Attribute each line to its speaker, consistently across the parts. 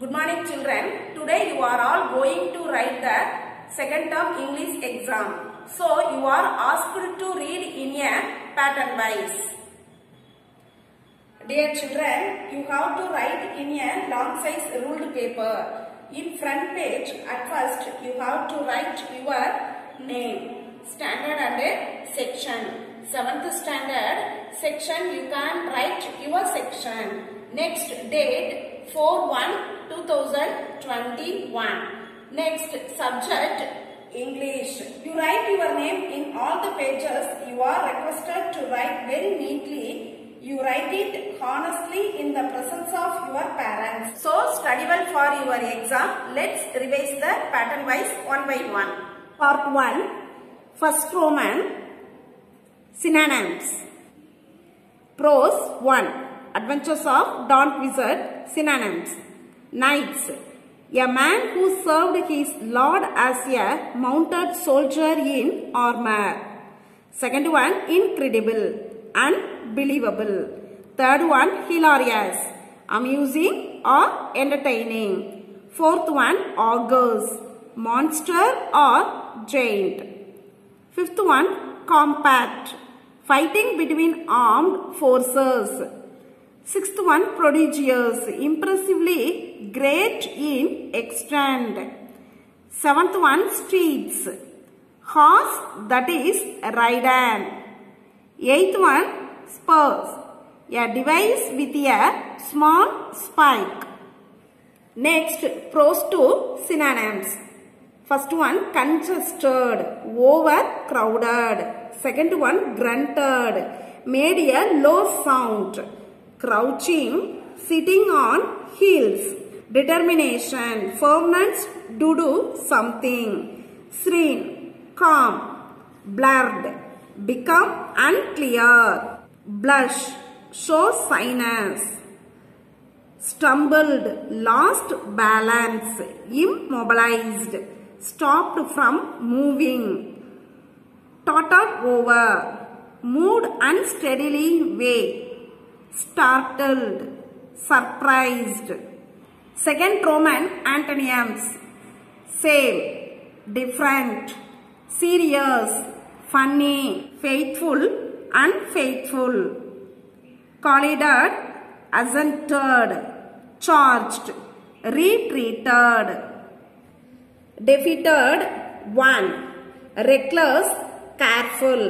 Speaker 1: Good morning children. Today you are all going to write the second term English exam. So you are asked to read in a pattern wise. Dear children, you have to write in a long size ruled paper. In front page at first you have to write your name, standard and section. 7th standard section you can write your section. Next date 4/1/2021. Next subject English. You write your name in all the pages. You are requested to write very neatly. You write it honestly in the presence of your parents. So study well for your exam. Let's revise the pattern wise one by one. Part 1. First Roman. Synonyms. Prose 1. Adventures of Don Wizard. Synonyms. Knights. A man who served his lord as a mounted soldier in armor. Second one, incredible, unbelievable. Third one, hilarious, amusing or entertaining. Fourth one, augurs, monster or giant. Fifth one, compact, fighting between armed forces. Sixth one, prodigious, impressively great in extent. Seventh one, streets, horse that is rider. Eighth one, spurs, a device with a small spike. Next, prose 2 synonyms. First one, congested, overcrowded. Second one, grunted, made a low sound. Crouching, sitting on heels. Determination, firmness to do something. Serene, calm. Blurred, become unclear. Blush, show shyness. Stumbled, lost balance. Immobilized, stopped from moving. Tottered over, moved unsteadily way. Startled, surprised. Second Roman antonyms. Same, different, serious, funny, faithful, unfaithful. Collided, assented, charged, retreated. Defeated, won. Reckless, careful.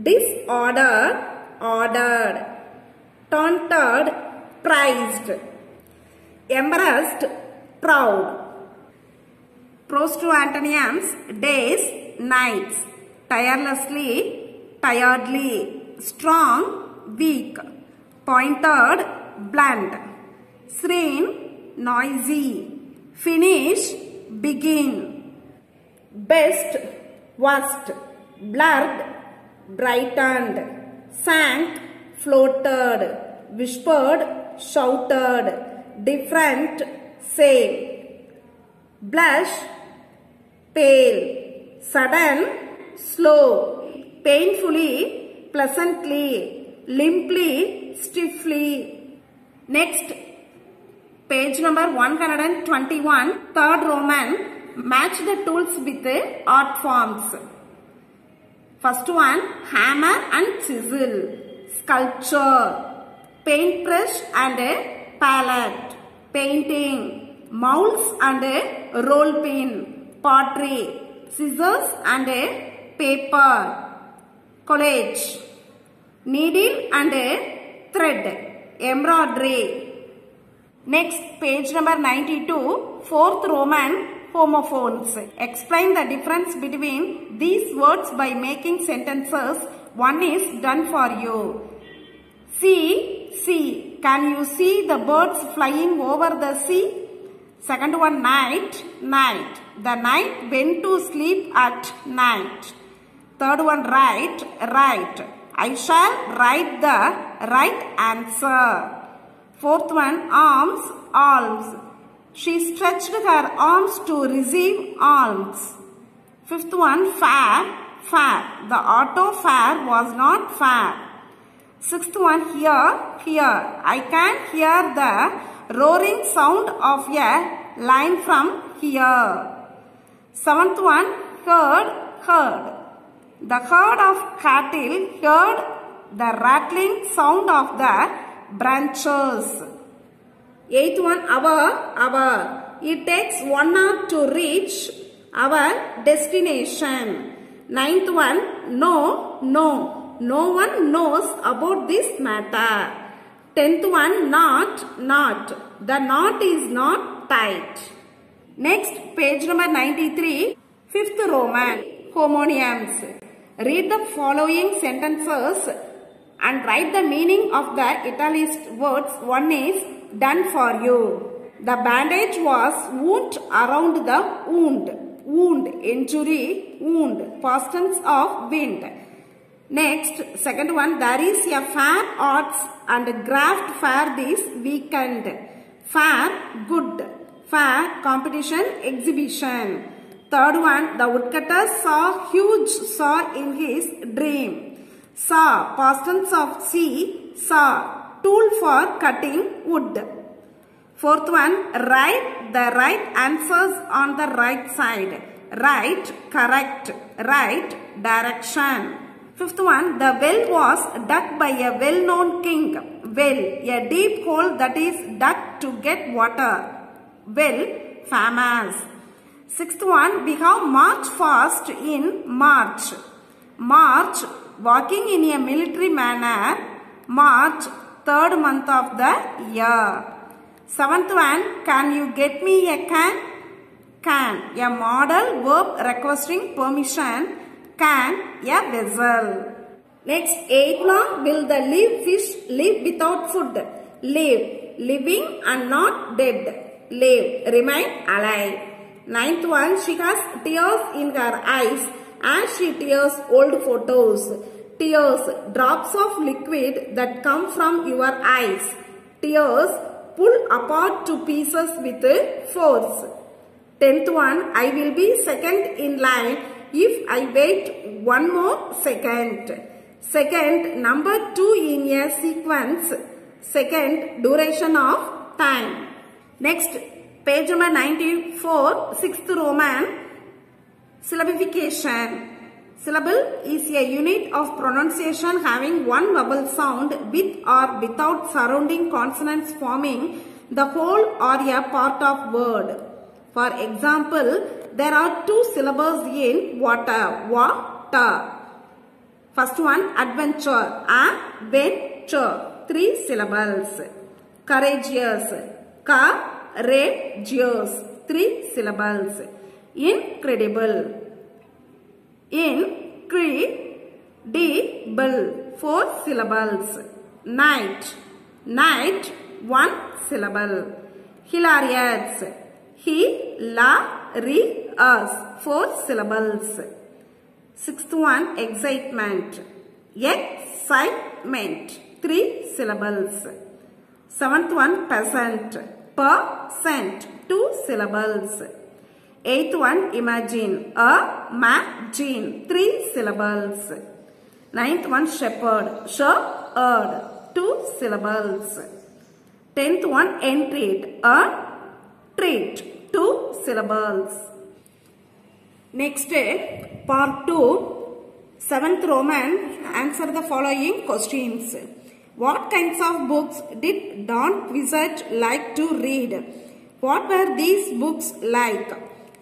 Speaker 1: Disordered, ordered. Taunted, prized. Embarrassed, proud. Prose 2 antonyms. Days, nights. Tirelessly, tiredly. Strong, weak. Pointed, blunt. Serene, noisy. Finish, begin. Best, worst. Blurred, brightened. Sank, floated. Whispered, shouted. Different, same. Blush, pale. Sudden, slow. Painfully, pleasantly. Limply, stiffly. Next, page number 121, third Roman. Match the tools with art forms. First one, hammer and chisel. Sculpture, paintbrush and palette. Painting, molds and roll pin. Pottery, scissors and paper. Collage, needle and thread. Embroidery. Next, page number 92, fourth Roman. Homophones. Explain the difference between these words by making sentences. One is done for you. See, see. Can you see the birds flying over the sea? Second one, night, night. The night went to sleep at night. Third one, right, right. I shall write the right answer. Fourth one, arms, alms. She stretched her arms to receive alms. Fifth one, fair, fair. The auto fare was not fair. Sixth one, here, here. I can hear the roaring sound of a lion from here. Seventh one, herd. The herd of cattle heard the rattling sound of the branches. Eighth one, hour. It takes 1 hour to reach our destination. Ninth one, no. No one knows about this matter. 10th one, not. The knot is not tight. Next, page number 93, 5th Roman, homonyms. Read the following sentences and write the meaning of the italicized words. One is done for you. The bandage was wound around the wound, injury, wound, past tense of wind. Next, second one, there is a fair arts and craft fair this weekend. Fair, good. Fair, competition, exhibition. Third one, the woodcutter saw huge saw in his dream. Saw, past tense of see, saw, tool for cutting wood. Fourth one, write the right answers on the right side. Right, correct. Right, direction. Fifth one, the well was dug by a well-known king. Well, a deep hole that is dug to get water. Well, famous. Sixth one, we have marched fast in March. March, walking in a military manner. March, third month of the year. Seventh one, can you get me a can? Can, a modal verb requesting permission. Can, a vessel. Next, 8th one, will the live fish live without food? Live, living and not dead. Live, remain alive. 9th one, she has tears in her eyes as she tears old photos. Tears, drops of liquid that come from your eyes. Tears, pull apart to pieces with force. 10th one, I will be second in line if I wait 1 more second. Second, number 2 in a sequence. Second, duration of time. Next, page number 94, 6th Roman, syllabification. Syllable is a unit of pronunciation having one vowel sound with or without surrounding consonants forming the whole or a part of word. For example, there are 2 syllables in water. Water. First one, adventure. Adventure. 3 syllables. Courageous. Courageous. 3 syllables. Incredible. Incredible. 4 syllables. Night. Night. 1 syllable. Hilarious. Hilarious. 4 syllables. 6th one, excitement. Excitement. 3 syllables. 7th one, peasant. Percent. 2 syllables. 8th one, imagine. Imagine. 3 syllables. 9th one, shepherd. Shepherd. 2 syllables. 10th one, entreat. Treat. 2 syllables. Next, part 2. 7th Roman, answer the following questions. What kinds of books did Don Quixote like to read? What were these books like?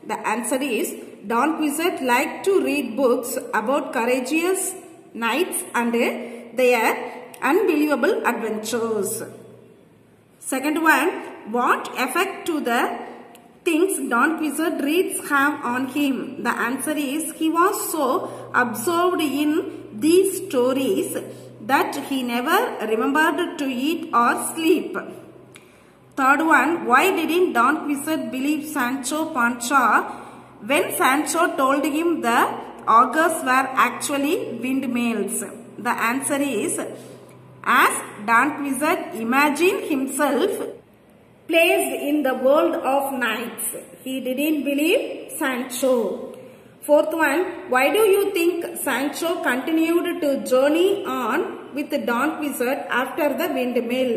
Speaker 1: The answer is, Don Quixote liked to read books about courageous knights and their unbelievable adventures. Second one, what effect do the things Don Quixote reads have on him? The answer is, he was so absorbed in these stories that he never remembered to eat or sleep. Third one, why didn't Don Quixote believe Sancho Panza when Sancho told him the augurs were actually windmills? The answer is, as Don Quixote imagined himself placed in the world of knights, he didn't believe Sancho. Fourth one, why do you think Sancho continued to journey on with Don Quixote after the windmill?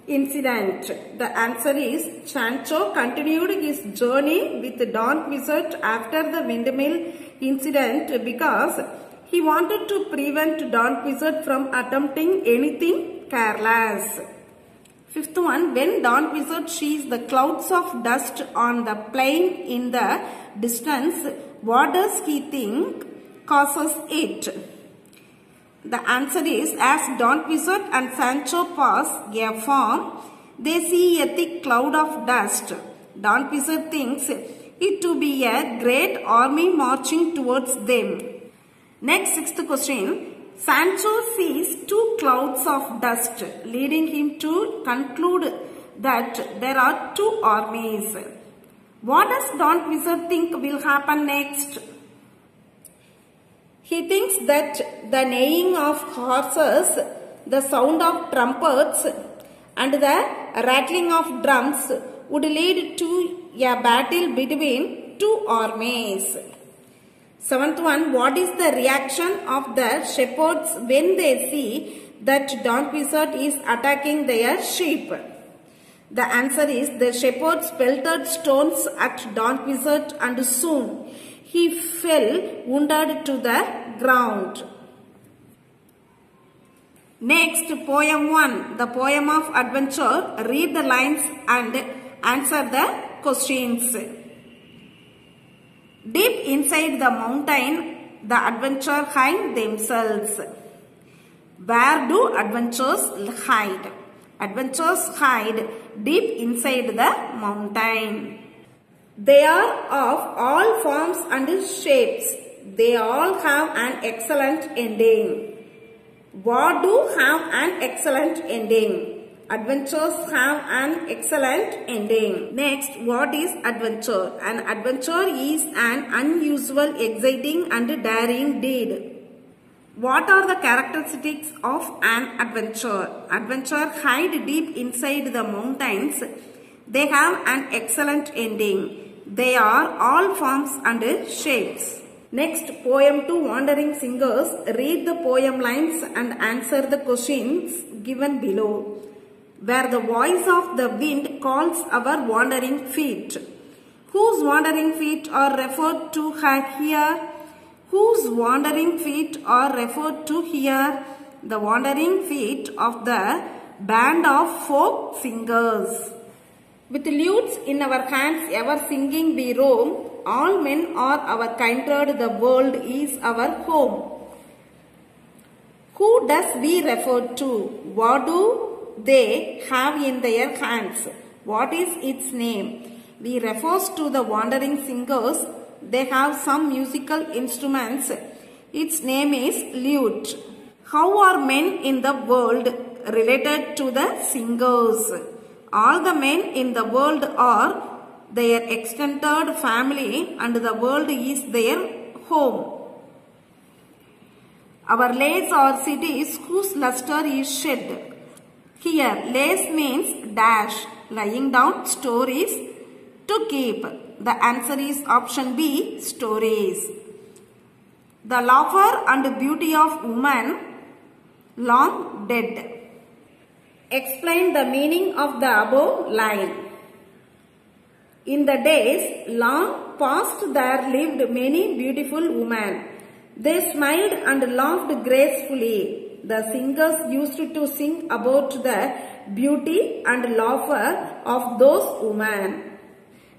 Speaker 1: incident? The answer is Sancho continued his journey with Don Quixote after the windmill incident because he wanted to prevent Don Quixote from attempting anything careless. Fifth one, when Don Quixote sees the clouds of dust on the plain in the distance, what does he think causes it? The answer is, as Don Quixote and Sancho pass a farm, they see a thick cloud of dust. Don Quixote thinks it to be a great army marching towards them. Next, sixth question. Sancho sees two clouds of dust, leading him to conclude that there are two armies. What does Don Quixote think will happen next? He thinks that the neighing of horses, the sound of trumpets, and the rattling of drums would lead to a battle between two armies. Seventh one, what is the reaction of the shepherds when they see that Don Quixote is attacking their sheep? The answer is, the shepherds pelted stones at Don Quixote and soon he fell wounded to the ground. Next, poem 1, the poem of adventure. Read the lines and answer the questions. Deep inside the mountain, the adventurers hide themselves. Where do adventurers hide? Adventurers hide deep inside the mountain. They are of all forms and shapes. They all have an excellent ending. What do have an excellent ending? Adventures have an excellent ending. Next, what is adventure? An adventure is an unusual, exciting and daring deed. What are the characteristics of an adventure? Adventure hide deep inside the mountains. They have an excellent ending. They are all forms and shapes. Next, poem 2, Wandering Singers. Read the poem lines and answer the questions given below. Where the voice of the wind calls our wandering feet. Whose wandering feet are referred to here? Whose wandering feet are referred to here? The wandering feet of the band of folk singers. With lutes in our hands, ever singing we roam. All men are our kindred, the world is our home. Who does we refer to? What do they have in their hands? What is its name? We refers to the wandering singers. They have some musical instruments. Its name is lute. How are men in the world related to the singers? All the men in the world are their extended family and the world is their home. Our lays are cities whose luster is shed. Here, lays means dash, lying down, stories, to keep. The answer is option B, stories. The laughter and beauty of woman, long dead. Explain the meaning of the above line. In the days long past there lived many beautiful women. They smiled and laughed gracefully. The singers used to sing about the beauty and laughter of those women.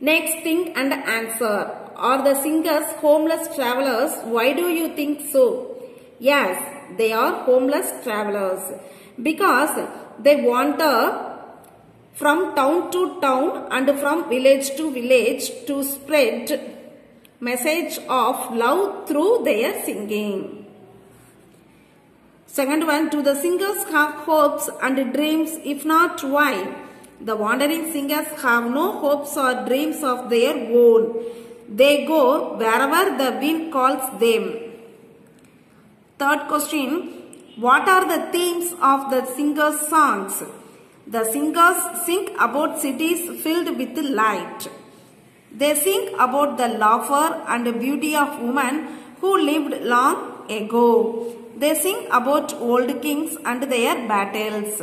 Speaker 1: Next, think and answer. Are the singers homeless travelers? Why do you think so? Yes, they are homeless travelers because they wander from town to town and from village to village to spread message of love through their singing. Second one, do the singers have hopes and dreams? If not, why? The wandering singers have no hopes or dreams of their own. They go wherever the wind calls them. Third question, what are the themes of the singers' songs? The singers sing about cities filled with light. They sing about the laughter and beauty of women who lived long ago. They sing about old kings and their battles.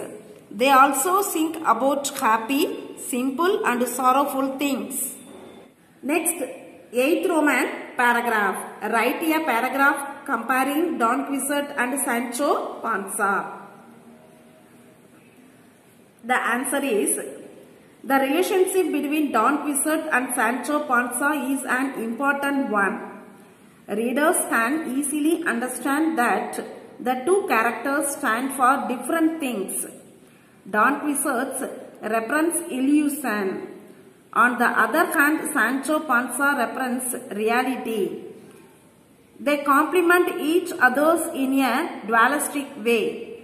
Speaker 1: They also think about happy, simple and sorrowful things. Next, 8th Roman paragraph. Write a paragraph comparing Don Quixote and Sancho Panza. The answer is, the relationship between Don Quixote and Sancho Panza is an important one. Readers can easily understand that the two characters stand for different things. Don Quixote represents illusion. On the other hand, Sancho Panza represents reality. They complement each other in a dualistic way.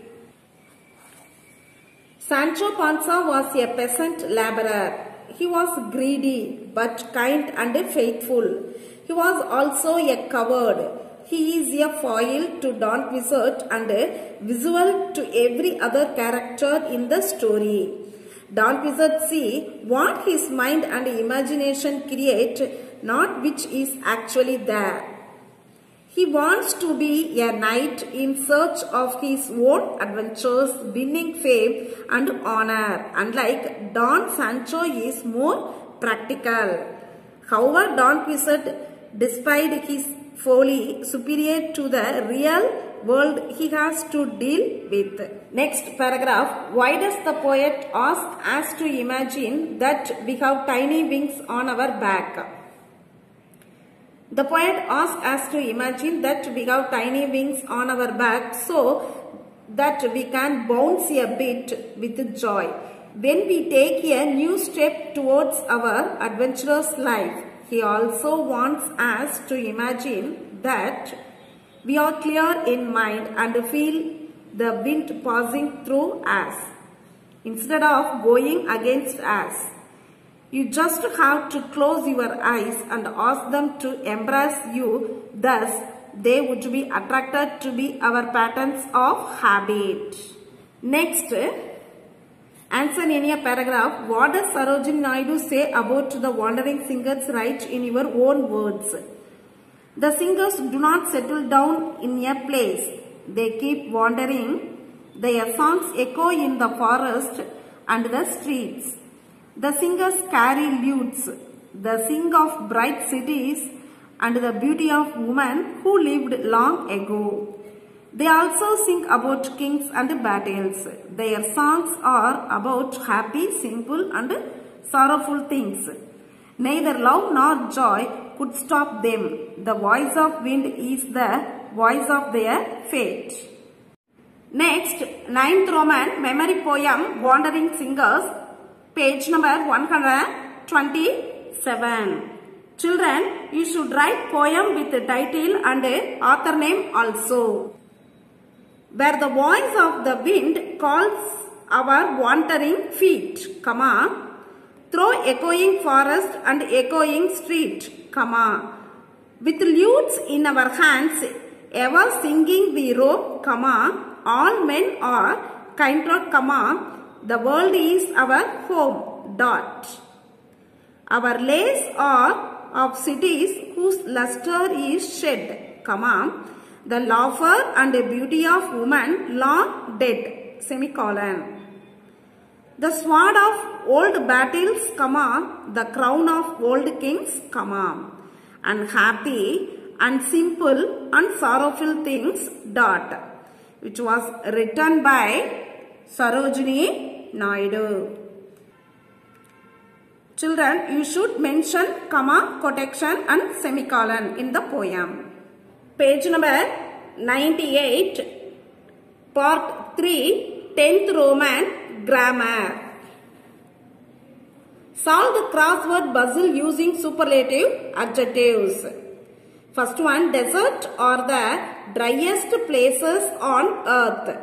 Speaker 1: Sancho Panza was a peasant laborer. He was greedy but kind and faithful. He was also a coward. He is a foil to Don Quixote and visual to every other character in the story. Don Quixote sees what his mind and imagination create, not which is actually there. He wants to be a knight in search of his own adventures, winning fame and honor. Unlike Don, Sancho is more practical. However, Don Quixote, despite his folly, superior to the real world he has to deal with. Next paragraph. Why does the poet ask us to imagine that we have tiny wings on our back? The poet asks us to imagine that we have tiny wings on our back so that we can bounce a bit with joy. When we take a new step towards our adventurous life, he also wants us to imagine that we are clear in mind and feel the wind passing through us instead of going against us. You just have to close your eyes and ask them to embrace you. Thus, they would be attracted to be our patterns of habit. Next, answer in a paragraph. What does Sarojini Naidu say about the wandering singers? Write in your own words. The singers do not settle down in a place. They keep wandering. Their songs echo in the forest and the streets. The singers carry lutes. They sing of bright cities and the beauty of women who lived long ago. They also sing about kings and battles. Their songs are about happy, simple and sorrowful things. Neither love nor joy could stop them. The voice of wind is the voice of their fate. Next, 9th Roman memory poem Wandering Singers, page number 127. Children, you should write poem with the title and author name also. Where the voice of the wind calls our wandering feet, comma, through echoing forest and echoing street, comma, with lutes in our hands, ever singing we roam, comma, all men are kindred, comma, the world is our home, dot. Our lays are of cities whose luster is shed, comma, the laughter and beauty of woman long dead, semicolon. The sword of old battles, comma, the crown of old kings, comma, and happy and simple and sorrowful things, dot, which was written by Sarojini Naidu. Children, you should mention comma, quotation and semicolon in the poem. Page number 98, part 3, 10th Roman grammar. Solve the crossword puzzle using superlative adjectives. First one, desert are the driest places on earth.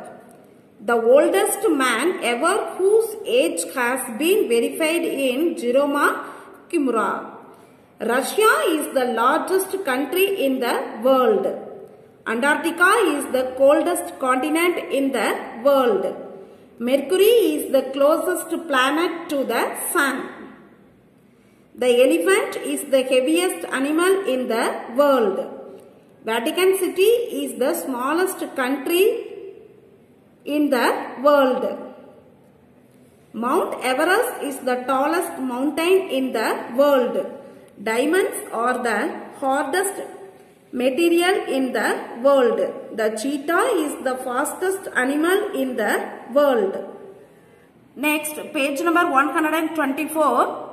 Speaker 1: The oldest man ever whose age has been verified in Jeroma Kimura. Russia is the largest country in the world. Antarctica is the coldest continent in the world. Mercury is the closest planet to the sun. The elephant is the heaviest animal in the world. Vatican City is the smallest country in the world. Mount Everest is the tallest mountain in the world. Diamonds are the hardest material in the world. The cheetah is the fastest animal in the world. Next, page number 124.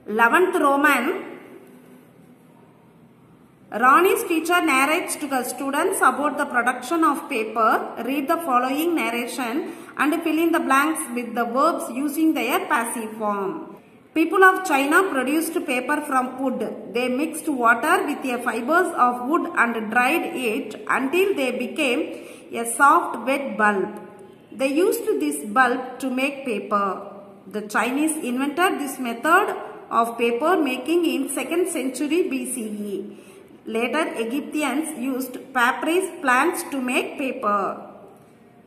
Speaker 1: 11th Roman. Rani's teacher narrates to the students about the production of paper. Read the following narration and fill in the blanks with the verbs using their passive form. People of China produced paper from wood. They mixed water with the fibers of wood and dried it until they became a soft wet bulb. They used this bulb to make paper. The Chinese invented this method of paper making in 2nd century BCE. Later, Egyptians used papyrus plants to make paper.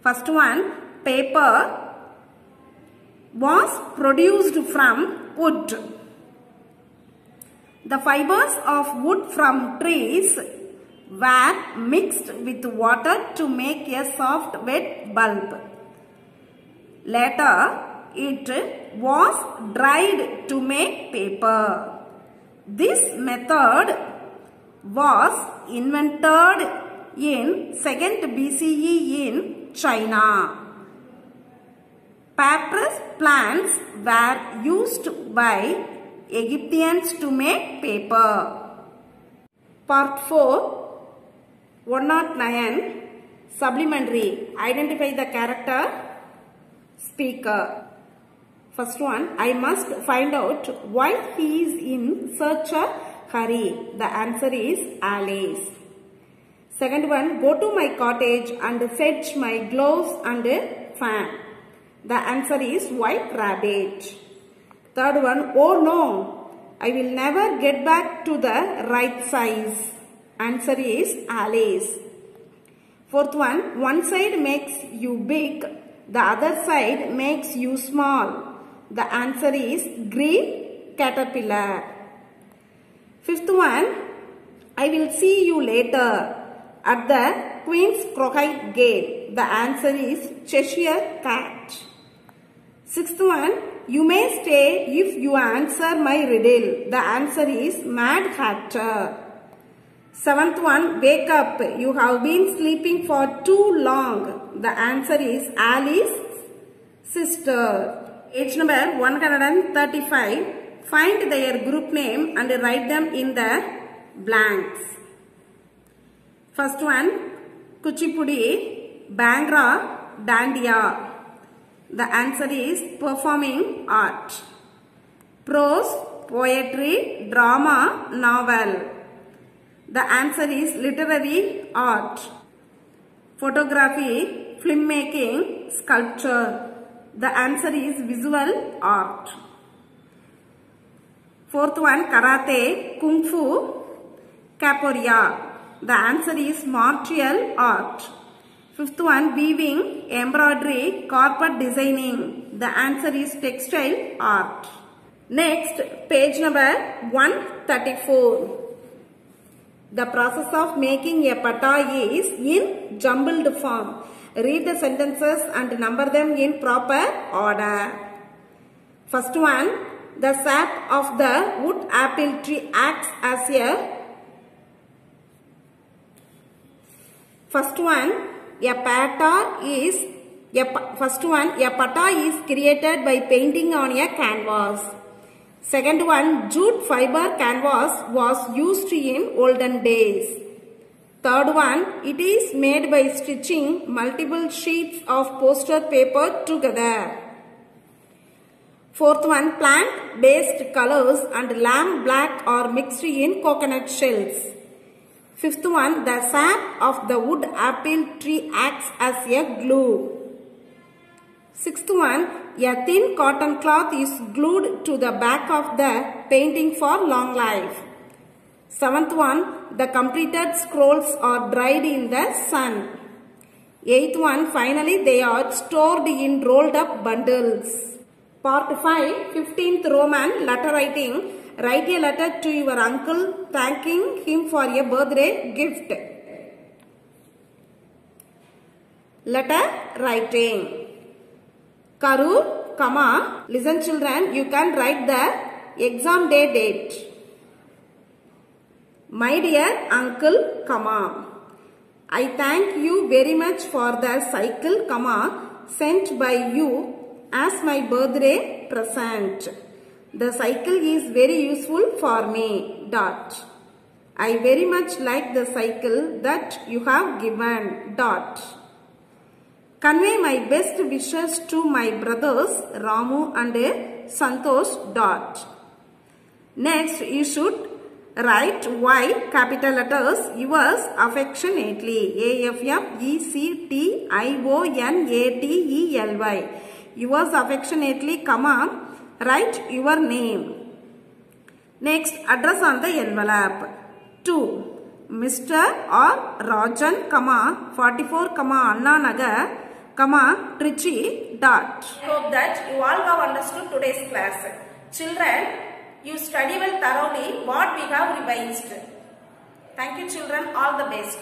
Speaker 1: First one, paper was produced from wood. The fibers of wood from trees were mixed with water to make a soft wet bulb. Later, it was dried to make paper. This method was invented in 2nd BCE in China. Papyrus plants were used by Egyptians to make paper. Part 4, 109, Supplementary. Identify the character, speaker. First one, I must find out why he is in such a hurry. The answer is Alice. Second one, go to my cottage and fetch my gloves and fan. The answer is White Rabbit. Third one, oh no, I will never get back to the right size. Answer is Alice. Fourth one side makes you big, the other side makes you small. The answer is green caterpillar. Fifth one, I will see you later at the Queen's Croquet Gate. The answer is Cheshire Cat. Sixth one, you may stay if you answer my riddle. The answer is Mad Hatter. Seventh one, wake up. You have been sleeping for too long. The answer is Alice's sister. Page number 135. Find their group name and write them in the blanks. First one, Kuchipudi, Bhangra, Dandiya. The answer is performing art. Prose, poetry, drama, novel. The answer is literary art. Photography, filmmaking, sculpture. The answer is visual art. Fourth one, karate, kung fu, capoeira. The answer is martial art. Fifth one, weaving, embroidery, carpet designing. The answer is textile art. Next, page number 134. The process of making a pata is in jumbled form. Read the sentences and number them in proper order. First one, the sap of the wood apple tree acts as a a pata is created by painting on a canvas. Second one, jute fiber canvas was used in olden days. Third one, it is made by stitching multiple sheets of poster paper together. Fourth one, plant-based colors and lamp black are mixed in coconut shells. Fifth one, the sap of the wood apple tree acts as a glue. Sixth one, a thin cotton cloth is glued to the back of the painting for long life. Seventh one, the completed scrolls are dried in the sun. Eighth one, finally they are stored in rolled up bundles. Part 5, 15th Roman, letter writing. Write a letter to your uncle thanking him for a birthday gift. Letter writing. Karur, comma. Listen children, you can write the exam day date. My dear uncle, comma. I thank you very much for the cycle, comma, sent by you as my birthday present. The cycle is very useful for me, dot. I very much like the cycle that you have given, dot. Convey my best wishes to my brothers Ramu and Santosh, dot. Next, you should write Y capital letters, yours affectionately, AFFECTIONATELY, yours affectionately, comma, write your name. Next, address on the envelope. 2. Mr. or Rajan, comma, 44, comma, Anna Nagar, comma, Trichy, dot. Hope that you all have understood today's class. Children, you study well thoroughly what we have revised. Thank you children, all the best.